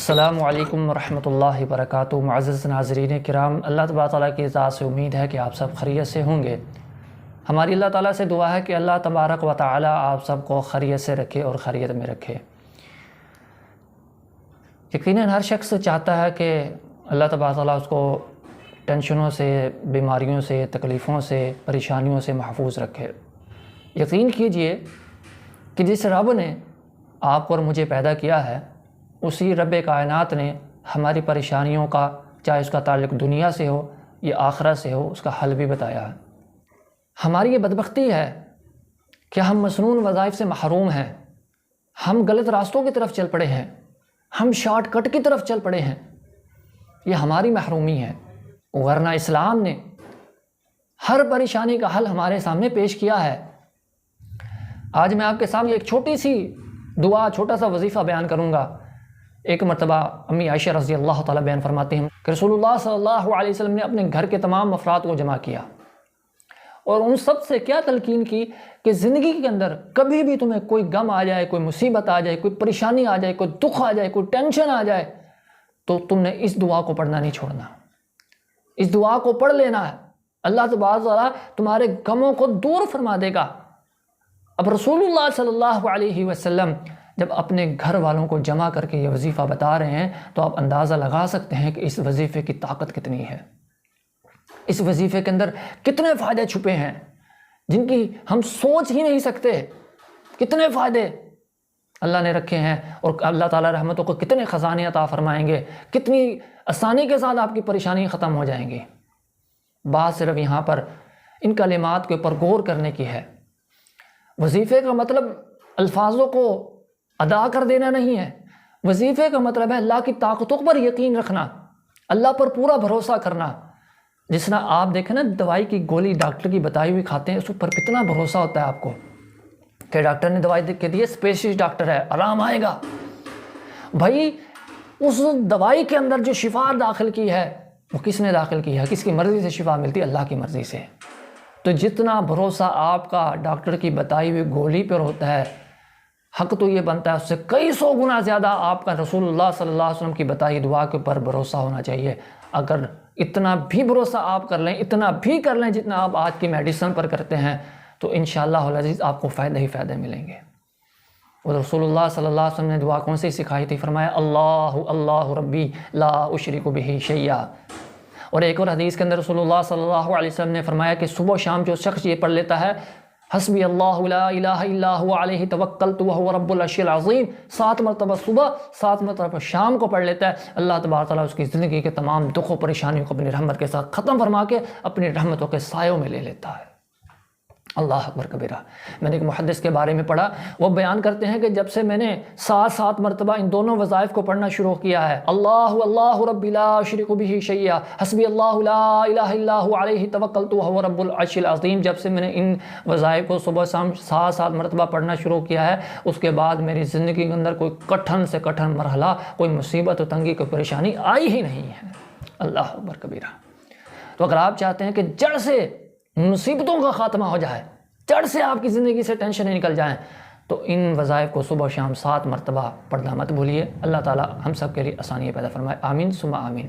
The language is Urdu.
السلام علیکم ورحمۃ اللہ وبرکاتہ۔ معزز ناظرین کرام، اللہ تبارک تعالیٰ کی ذات سے امید ہے کہ آپ سب خیریت سے ہوں گے۔ ہماری اللہ تعالیٰ سے دعا ہے کہ اللہ تبارک و تعالیٰ آپ سب کو خیریت سے رکھے اور خیریت میں رکھے۔ یقیناً ہر شخص چاہتا ہے کہ اللہ تبارک تعالیٰ اس کو ٹینشنوں سے، بیماریوں سے، تکلیفوں سے، پریشانیوں سے محفوظ رکھے۔ یقین کیجئے کہ جس رب نے آپ کو اور مجھے پیدا کیا ہے، اسی رب کائنات نے ہماری پریشانیوں کا، چاہے اس کا تعلق دنیا سے ہو یا آخرت سے ہو، اس کا حل بھی بتایا ہے۔ ہماری یہ بدبختی ہے کہ ہم مسنون وظائف سے محروم ہیں، ہم غلط راستوں کی طرف چل پڑے ہیں، ہم شارٹ کٹ کی طرف چل پڑے ہیں۔ یہ ہماری محرومی ہے، ورنہ اسلام نے ہر پریشانی کا حل ہمارے سامنے پیش کیا ہے۔ آج میں آپ کے سامنے ایک چھوٹی سی دعا، چھوٹا سا وظیفہ بیان کروں گا۔ ایک مرتبہ امی عائشہ رضی اللہ تعالیٰ بیان فرماتے ہیں کہ رسول اللہ صلی اللہ علیہ وسلم نے اپنے گھر کے تمام افراد کو جمع کیا اور ان سب سے کیا تلقین کی کہ زندگی کے اندر کبھی بھی تمہیں کوئی غم آ جائے، کوئی مصیبت آ جائے، کوئی پریشانی آ جائے، کوئی دکھ آ جائے، کوئی ٹینشن آ جائے، تو تم نے اس دعا کو پڑھنا نہیں چھوڑنا، اس دعا کو پڑھ لینا ہے۔ اللہ تبارک و تعالیٰ تمہارے غموں کو دور فرما دے گا۔ اب رسول اللہ صلی اللہ علیہ وسلم جب اپنے گھر والوں کو جمع کر کے یہ وظیفہ بتا رہے ہیں تو آپ اندازہ لگا سکتے ہیں کہ اس وظیفے کی طاقت کتنی ہے، اس وظیفے کے اندر کتنے فائدے چھپے ہیں جن کی ہم سوچ ہی نہیں سکتے۔ کتنے فائدے اللہ نے رکھے ہیں اور اللہ تعالیٰ رحمتوں کو کتنے خزانے عطا فرمائیں گے، کتنی آسانی کے ساتھ آپ کی پریشانی ختم ہو جائیں گی۔ بات صرف یہاں پر ان کلمات کے اوپر غور کرنے کی ہے۔ وظیفے کا مطلب الفاظوں کو ادا کر دینا نہیں ہے، وظیفے کا مطلب ہے اللہ کی طاقتوں پر یقین رکھنا، اللہ پر پورا بھروسہ کرنا۔ جس طرح آپ دیکھیں نا، دوائی کی گولی ڈاکٹر کی بتائی ہوئی کھاتے ہیں، اس پر کتنا بھروسہ ہوتا ہے آپ کو کہ ڈاکٹر نے دوائی دیکھ کے دی ہے، اسپیشلسٹ ڈاکٹر ہے، آرام آئے گا۔ بھائی اس دوائی کے اندر جو شفا داخل کی ہے وہ کس نے داخل کی ہے؟ کس کی مرضی سے شفا ملتی ہے؟ اللہ کی مرضی سے۔ تو جتنا بھروسہ آپ کا ڈاکٹر کی بتائی ہوئی گولی پر ہوتا ہے، حق تو یہ بنتا ہے اس سے کئی سو گنا زیادہ آپ کا رسول اللہ صلی اللہ علیہ وسلم کی بتائی دعا کے اوپر بھروسہ ہونا چاہیے۔ اگر اتنا بھی بھروسہ آپ کر لیں، اتنا بھی کر لیں جتنا آپ آج کی میڈیسن پر کرتے ہیں، تو انشاءاللہ العزیز آپ کو فائدے ہی فائدے ملیں گے۔ اور رسول اللہ صلی اللہ علیہ وسلم نے دعا کون سی سکھائی تھی؟ فرمایا اللہ اللہ ربی لا اشرک بہ شیئا۔ اور ایک اور حدیث کے اندر رسول اللہ صلی اللہ علیہ وسلم نے فرمایا کہ صبح و شام جو شخص یہ پڑھ لیتا ہے، حسبی اللہ لا الہ الا هو علیہ توکلت وہو رب العرش العظیم، 7 مرتبہ صبح 7 مرتبہ شام کو پڑھ لیتا ہے، اللہ تبارک تعالیٰ اس کی زندگی کے تمام دکھ و پریشانیوں کو اپنی رحمت کے ساتھ ختم فرما کے اپنی رحمتوں کے سایوں میں لے لیتا ہے۔ اللہ اکبر کبیرہ۔ میں نے ایک محدث کے بارے میں پڑھا، وہ بیان کرتے ہیں کہ جب سے میں نے 7 مرتبہ ان دونوں وظائف کو پڑھنا شروع کیا ہے، اللہ اللہ ربی لا اشرک بہ شیئا، حسبی اللہ لا الہ الا هو علیہ توکلت وہو رب العرش العظیم، جب سے میں نے ان وظائف کو صبح شام 7 مرتبہ پڑھنا شروع کیا ہے، اس کے بعد میری زندگی کے اندر کوئی کٹھن سے کٹھن مرحلہ، کوئی مصیبت و تنگی، کوئی پریشانی آئی ہی نہیں ہے۔ اللہ اکبر کبیرہ۔ تو اگر آپ چاہتے ہیں کہ جڑ سے مصیبتوں کا خاتمہ ہو جائے، جڑ سے آپ کی زندگی سے ٹینشنیں نکل جائیں، تو ان وظائف کو صبح و شام 7 مرتبہ پڑھنا مت بھولیے۔ اللہ تعالیٰ ہم سب کے لیے آسانی پیدا فرمائے، آمین ثم آمین۔